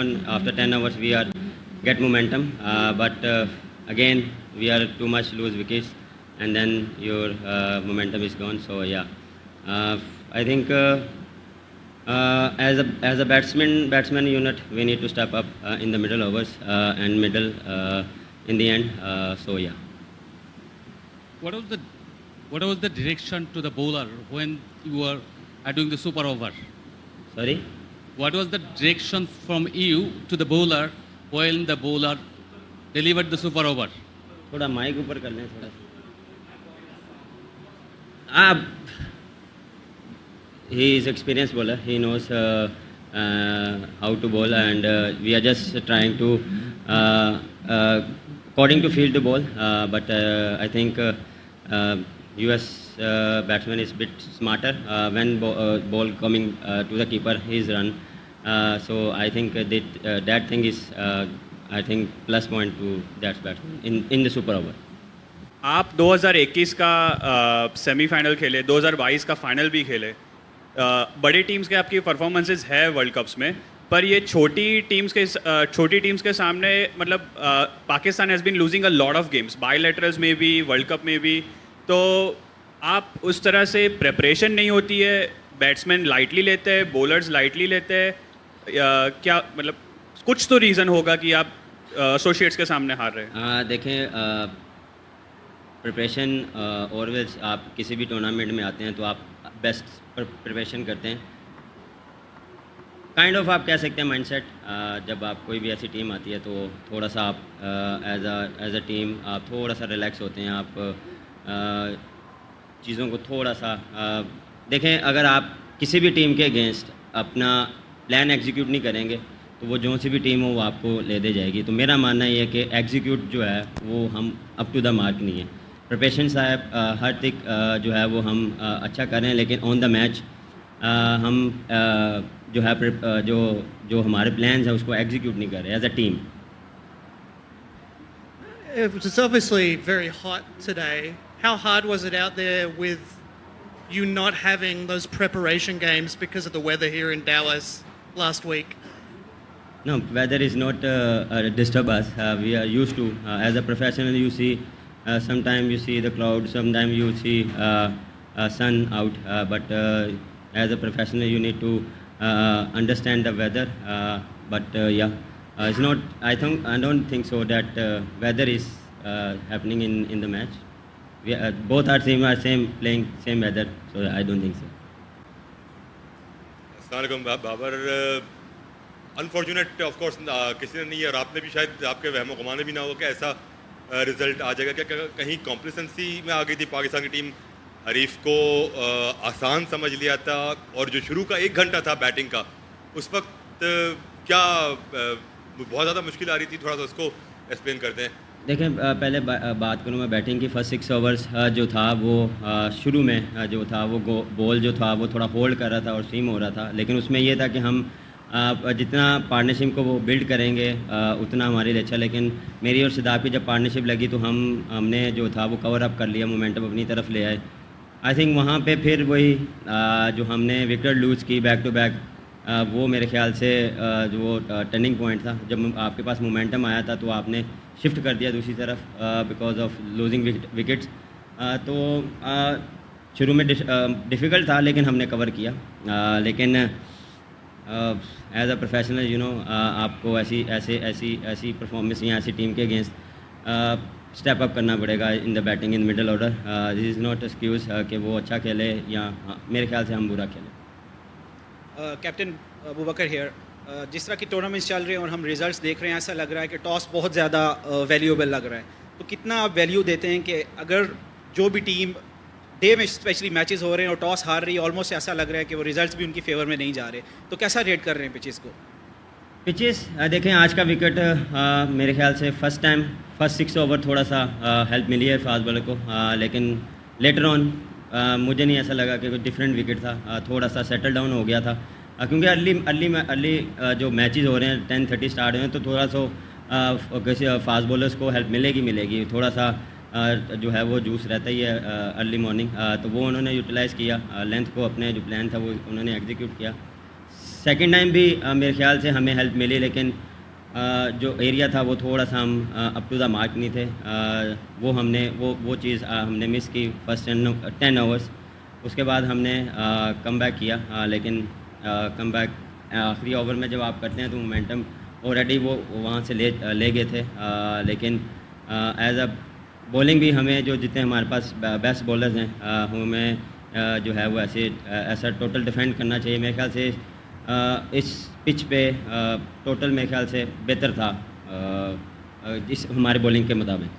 After 10 hours, we are get momentum, but again we are too much lose wickets, and then your momentum is gone. So yeah, I think as a batsman unit, we need to step up in the middle overs and middle in the end. So yeah. What was the what was the direction to the bowler when you were doing the super over? Sorry. What was the direction from you to the bowler when the bowler delivered the super over? थोड़ा mic ऊपर कर लें थोड़ा. आप he is experienced bowler. He knows how to bowl, and we are just trying to according to field the ball. But I think US batsman is bit smarter when ball coming to the keeper. He's run. So I think that thing is I think plus point to that batsman in the super over. आप 2021 का semifinal खेले, 2022 का final भी खेले. बड़ी teams के आपकी performances है वर्ल्ड कप्स में, पर ये छोटी टीम्स के सामने मतलब Pakistan has been losing a lot of games, bilaterals में भी, वर्ल्ड कप में भी. तो आप उस तरह से प्रिपरेशन नहीं होती है, बैट्समैन लाइटली लेते हैं, बॉलर्स लाइटली लेते हैं, क्या मतलब कुछ तो रीज़न होगा कि आप एसोसिएट्स के सामने हार रहे हैं. देखें, प्रिपरेशन ऑलवेज आप किसी भी टूर्नामेंट में आते हैं तो आप बेस्ट प्रिपरेशन करते हैं. काइंड ऑफ आप कह सकते हैं माइंडसेट. जब आप कोई भी ऐसी टीम आती है तो थोड़ा सा आप एज अ टीम आप थोड़ा सा रिलैक्स होते हैं. आप चीज़ों को थोड़ा सा देखें. अगर आप किसी भी टीम के अगेंस्ट अपना प्लान एग्जीक्यूट नहीं करेंगे तो वो जो सी भी टीम हो वो आपको ले दे जाएगी. तो मेरा मानना ये है कि एग्जीक्यूट जो है वो हम अप टू द मार्क नहीं है. प्रिपरेशन साहब हर तक जो है वो हम अच्छा करें, लेकिन ऑन द मैच हम जो है जो हमारे प्लान्स हैं उसको एग्जीक्यूट नहीं कर रहे as a team. It was obviously very hot today. How hard was it out there with you not having those preparation games because of the weather here in Dallas last week? No, weather is not disturb us. We are used to. As a professional, you see, sometimes you see the clouds, sometimes you see sun out. But as a professional, you need to understand the weather. But yeah, it's not. I don't think so that weather is happening in the match. Both our team are playing same weather, so I don't think so. अस्सलाम वालेकुम Babar. Unfortunate of course किसी ने नहीं, और आपने भी शायद आपके वहमो गुमान भी ना हो कि ऐसा रिजल्ट आ जाएगा. क्या कहीं कॉम्प्लिसेंसी में आ गई थी पाकिस्तान की टीम, हरीफ को आसान समझ लिया था, और जो शुरू का 1 घंटा था बैटिंग का उस वक्त क्या बहुत ज़्यादा मुश्किल आ रही थी? थोड़ा सा उसको एक्सप्लेन करते हैं. देखें, पहले बात करूँ मैं बैटिंग की. फर्स्ट 6 ओवर्स जो था वो शुरू में जो था वो बॉल जो था वो थोड़ा होल्ड कर रहा था और सीम हो रहा था. लेकिन उसमें ये था कि हम जितना पार्टनरशिप को वो बिल्ड करेंगे उतना हमारे लिए अच्छा. लेकिन मेरी और सिद्धार्थ की जब पार्टनरशिप लगी तो हमने जो था वो कवर अप कर लिया, मोमेंटम अपनी तरफ ले आए. आई थिंक वहाँ पे फिर वही जो हमने विकेट लूज़ की बैक टू बैक, वो मेरे ख्याल से जो टर्निंग पॉइंट था. जब आपके पास मोमेंटम आया था तो आपने शिफ्ट कर दिया दूसरी तरफ बिकॉज ऑफ लूजिंग विकेट्स. तो शुरू में डिफ़िकल्ट था लेकिन हमने कवर किया. लेकिन एज अ प्रोफेशनल आपको ऐसी परफॉर्मेंस या ऐसी टीम के अगेंस्ट स्टेप अप करना पड़ेगा in the batting in middle order. This is not excuse कि वो अच्छा खेले या मेरे ख्याल से हम बुरा खेलें. Captain Abubakar here. जिस तरह की टूर्नामेंट्स चल रहे हैं और हम रिजल्ट्स देख रहे हैं, ऐसा लग रहा है कि टॉस बहुत ज़्यादा वैल्यूएबल लग रहा है. तो कितना आप वैल्यू देते हैं कि अगर जो भी टीम डे में स्पेशली मैचेस हो रहे हैं और टॉस हार रही है, ऑलमोस्ट ऐसा लग रहा है कि वो रिजल्ट्स भी उनकी फेवर में नहीं जा रहे, तो कैसा रेट कर रहे हैं पिचेस को? पिचेस देखें, आज का विकेट मेरे ख्याल से फर्स्ट 6 ओवर थोड़ा सा हेल्प मिली है फास्ट बॉलर को. लेकिन लेटर ऑन मुझे नहीं ऐसा लगा कि कोई डिफरेंट विकेट था. थोड़ा सा सेटल डाउन हो गया था क्योंकि अर्ली जो मैचेस हो रहे हैं 10:30 स्टार्ट हुए हैं, तो थोड़ा सा किसी फास्ट बॉलर्स को हेल्प मिलेगी. थोड़ा सा जो है वो जूस रहता ही है अर्ली मॉर्निंग. तो वो उन्होंने यूटिलाइज़ किया, लेंथ को अपने जो प्लान था वो उन्होंने एग्जीक्यूट किया. सेकंड टाइम भी मेरे ख्याल से हमें हेल्प मिली, लेकिन जो एरिया था वो थोड़ा सा हम अप टू द मार्क नहीं थे। वो हमने वो चीज़ हमने मिस की फर्स्ट 10 ओवर्स। उसके बाद हमने कम बैक किया, लेकिन कम बैक आखिरी ओवर में जब आप करते हैं तो मोमेंटम ऑलरेडी वो वहाँ से ले गए थे। लेकिन एज अ बॉलिंग भी हमें जो जितने हमारे पास बेस्ट बॉलर्स हैं, हमें जो है वो ऐसा टोटल डिफेंड करना चाहिए। मेरे ख्याल से इस पिच पे टोटल मेरे ख्याल से बेहतर था इस हमारे बॉलिंग के मुताबिक।